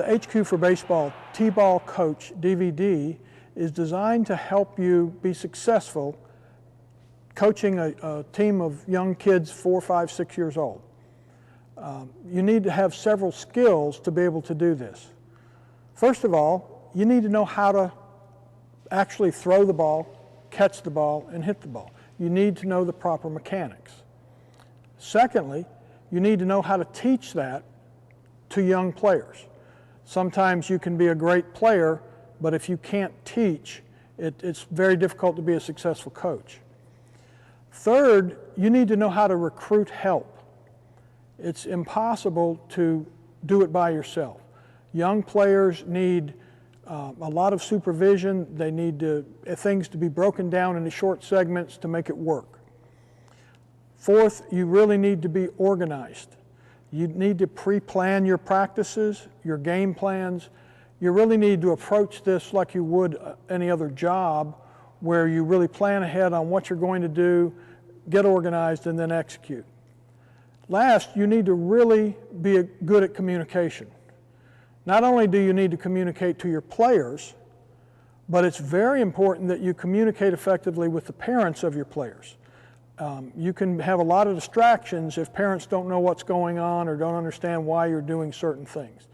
The HQ4Baseball T-Ball Coach DVD is designed to help you be successful coaching a team of young kids 4, 5, 6 years old. You need to have several skills to be able to do this. First of all, you need to know how to actually throw the ball, catch the ball, and hit the ball. You need to know the proper mechanics. Secondly, you need to know how to teach that to young players. Sometimes you can be a great player, but if you can't teach, it's very difficult to be a successful coach. Third, you need to know how to recruit help. It's impossible to do it by yourself. Young players need a lot of supervision. They need things to be broken down into short segments to make it work. Fourth, you really need to be organized. You need to pre-plan your practices, your game plans. You really need to approach this like you would any other job, where you really plan ahead on what you're going to do, get organized, and then execute. Last, you need to really be good at communication. Not only do you need to communicate to your players, but it's very important that you communicate effectively with the parents of your players. You can have a lot of distractions if parents don't know what's going on or don't understand why you're doing certain things.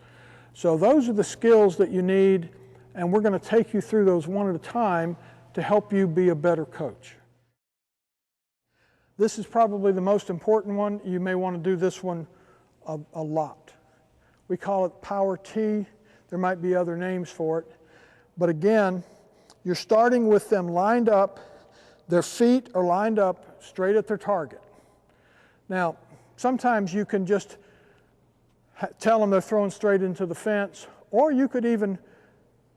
So those are the skills that you need, and we're going to take you through those one at a time to help you be a better coach. This is probably the most important one. You may want to do this one a lot. We call it Power T. There might be other names for it. But again, you're starting with them lined up. Their feet are lined up straight at their target. Now, sometimes you can just tell them they're throwing straight into the fence, or you could even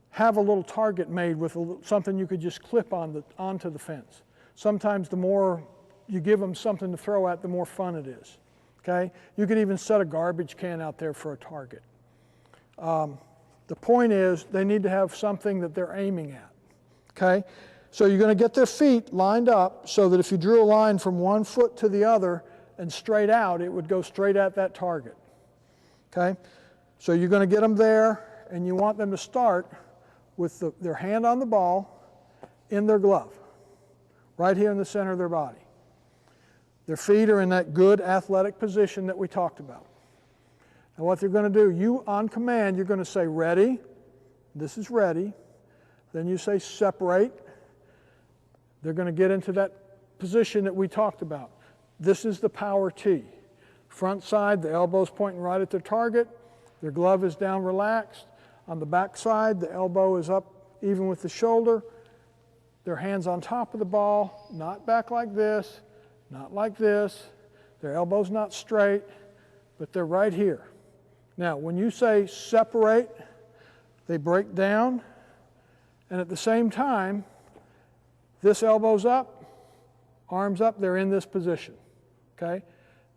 have a little target made with something you could just clip onto the fence. Sometimes the more you give them something to throw at, the more fun it is. Okay? You could even set a garbage can out there for a target. The point is, they need to have something that they're aiming at. Okay? So you're going to get their feet lined up so that if you drew a line from one foot to the other and straight out, it would go straight at that target. Okay? So you're going to get them there, and you want them to start with their hand on the ball in their glove, right here in the center of their body. Their feet are in that good athletic position that we talked about. And what they're going to do, you on command, you're going to say ready. This is ready. Then you say separate. They're going to get into that position that we talked about. This is the power T. Front side, the elbow's pointing right at their target. Their glove is down relaxed. On the back side, the elbow is up even with the shoulder. Their hands on top of the ball, not back like this, not like this. Their elbow's not straight, but they're right here. Now, when you say separate, they break down, and at the same time, this elbow's up, arms up, they're in this position. Okay?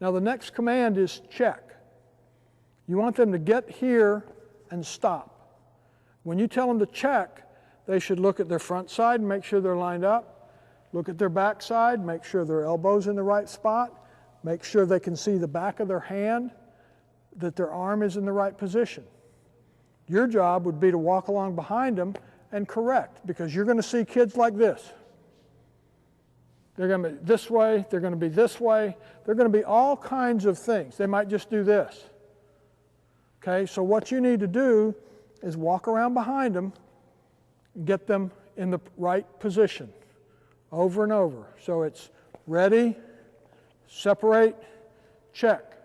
Now the next command is check. You want them to get here and stop. When you tell them to check, they should look at their front side and make sure they're lined up. Look at their back side, make sure their elbow's in the right spot. Make sure they can see the back of their hand, that their arm is in the right position. Your job would be to walk along behind them and correct, because you're going to see kids like this. They're going to be this way, they're going to be this way, they're going to be all kinds of things. They might just do this. Okay, so what you need to do is walk around behind them and get them in the right position over and over. So it's ready, separate, check.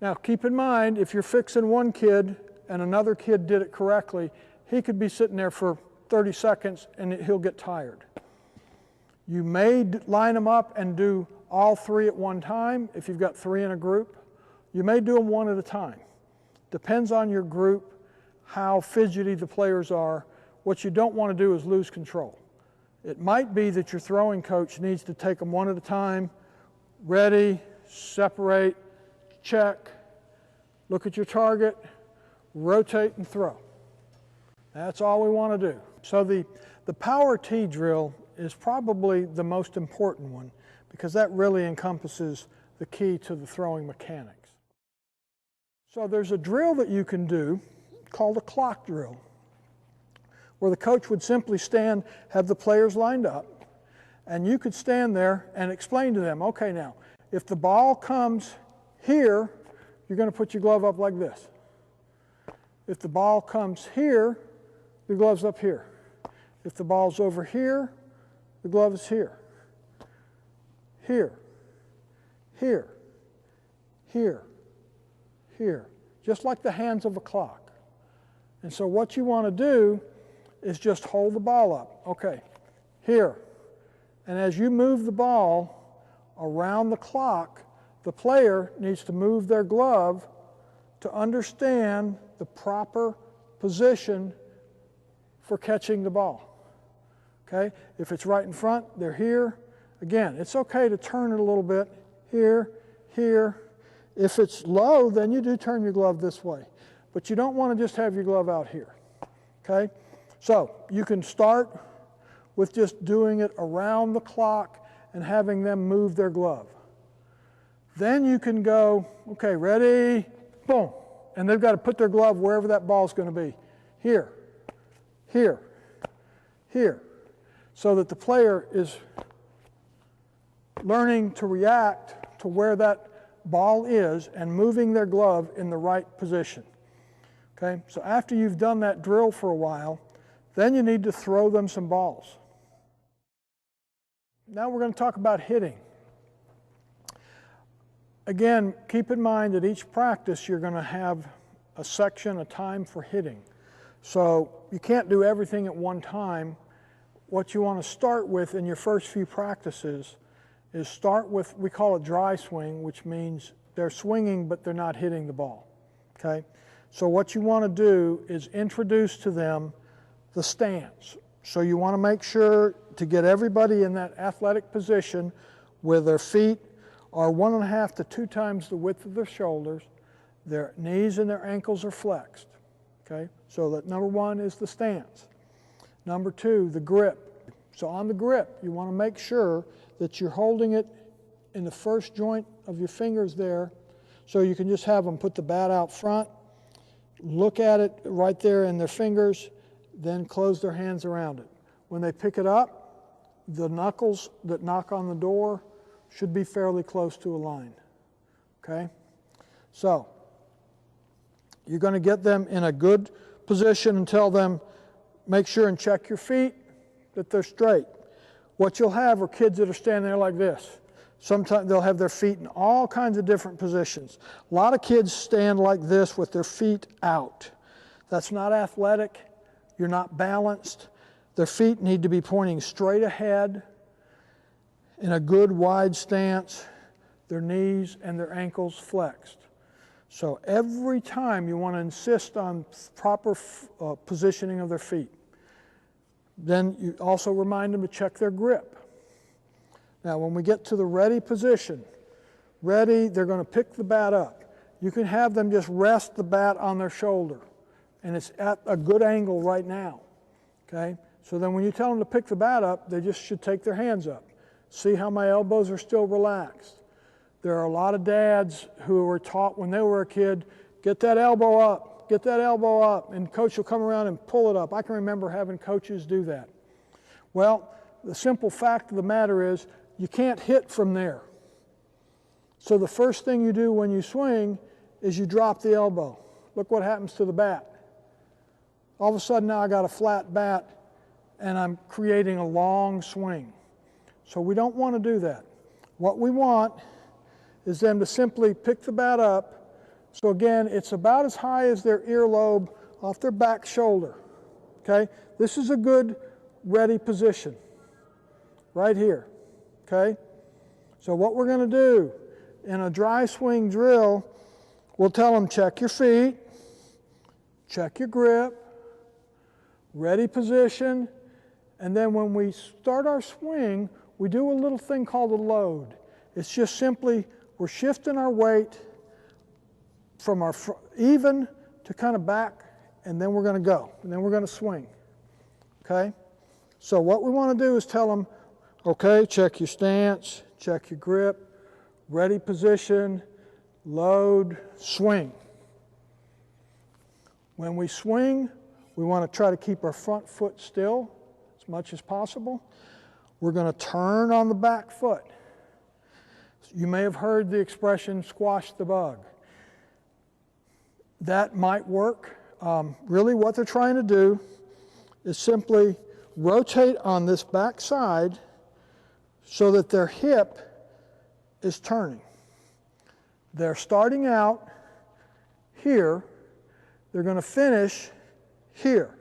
Now keep in mind, if you're fixing one kid and another kid did it correctly, he could be sitting there for 30 seconds and he'll get tired. You may line them up and do all three at one time if you've got three in a group. You may do them one at a time. Depends on your group, how fidgety the players are. What you don't want to do is lose control. It might be that your throwing coach needs to take them one at a time. Ready, separate, check, look at your target, rotate and throw. That's all we want to do. So the power T drill is probably the most important one, because that really encompasses the key to the throwing mechanics. So there's a drill that you can do called a clock drill, where the coach would simply stand, have the players lined up, and you could stand there and explain to them, okay, now, if the ball comes here, you're going to put your glove up like this. If the ball comes here, the glove's up here. If the ball's over here, the glove is here. Here, here, here, here, just like the hands of a clock. And so what you want to do is just hold the ball up. Okay, here. And as you move the ball around the clock, the player needs to move their glove to understand the proper position for catching the ball. Okay, if it's right in front, they're here. Again, it's okay to turn it a little bit, here, here. If it's low, then you do turn your glove this way. But you don't want to just have your glove out here, okay? So you can start with just doing it around the clock and having them move their glove. Then you can go, okay, ready, boom. And they've got to put their glove wherever that ball's going to be. Here, here, here. So that the player is learning to react to where that ball is and moving their glove in the right position. Okay, so after you've done that drill for a while, then you need to throw them some balls. Now we're going to talk about hitting. Again, keep in mind that each practice you're going to have a section, a time for hitting. So you can't do everything at one time. What you want to start with in your first few practices is start with, we call it dry swing, which means they're swinging but they're not hitting the ball, okay? So what you want to do is introduce to them the stance. So you want to make sure to get everybody in that athletic position where their feet are 1.5 to 2 times the width of their shoulders, their knees and their ankles are flexed, okay? So that number 1 is the stance. Number 2, the grip. So on the grip, you want to make sure that you're holding it in the first joint of your fingers there, so you can just have them put the bat out front, look at it right there in their fingers, then close their hands around it. When they pick it up, the knuckles that knock on the door should be fairly close to a line, okay? So you're going to get them in a good position and tell them, make sure and check your feet, that they're straight. What you'll have are kids that are standing there like this. Sometimes they'll have their feet in all kinds of different positions. A lot of kids stand like this with their feet out. That's not athletic. You're not balanced. Their feet need to be pointing straight ahead in a good wide stance, their knees and their ankles flexed. So every time you want to insist on proper positioning of their feet. Then you also remind them to check their grip. Now when we get to the ready position, ready, they're going to pick the bat up. You can have them just rest the bat on their shoulder, and it's at a good angle right now, okay? So then when you tell them to pick the bat up, they just should take their hands up. See how my elbows are still relaxed. There are a lot of dads who were taught when they were a kid, get that elbow up. Get that elbow up, and coach will come around and pull it up. I can remember having coaches do that. Well, the simple fact of the matter is you can't hit from there. So the first thing you do when you swing is you drop the elbow. Look what happens to the bat. All of a sudden now I got a flat bat and I'm creating a long swing. So we don't want to do that. What we want is them to simply pick the bat up. So again, it's about as high as their earlobe off their back shoulder, okay? This is a good ready position, right here, okay? So what we're going to do in a dry swing drill, we'll tell them check your feet, check your grip, ready position, and then when we start our swing, we do a little thing called a load. It's just simply we're shifting our weight from our even to kind of back, and then we're going to go, and then we're going to swing, okay? So what we want to do is tell them, okay, check your stance, check your grip, ready position, load, swing, When we swing, we want to try to keep our front foot still as much as possible. We're going to turn on the back foot. You may have heard the expression, squash the bug. That might work. Really what they're trying to do is simply rotate on this back side so that their hip is turning. They're starting out here. They're going to finish here.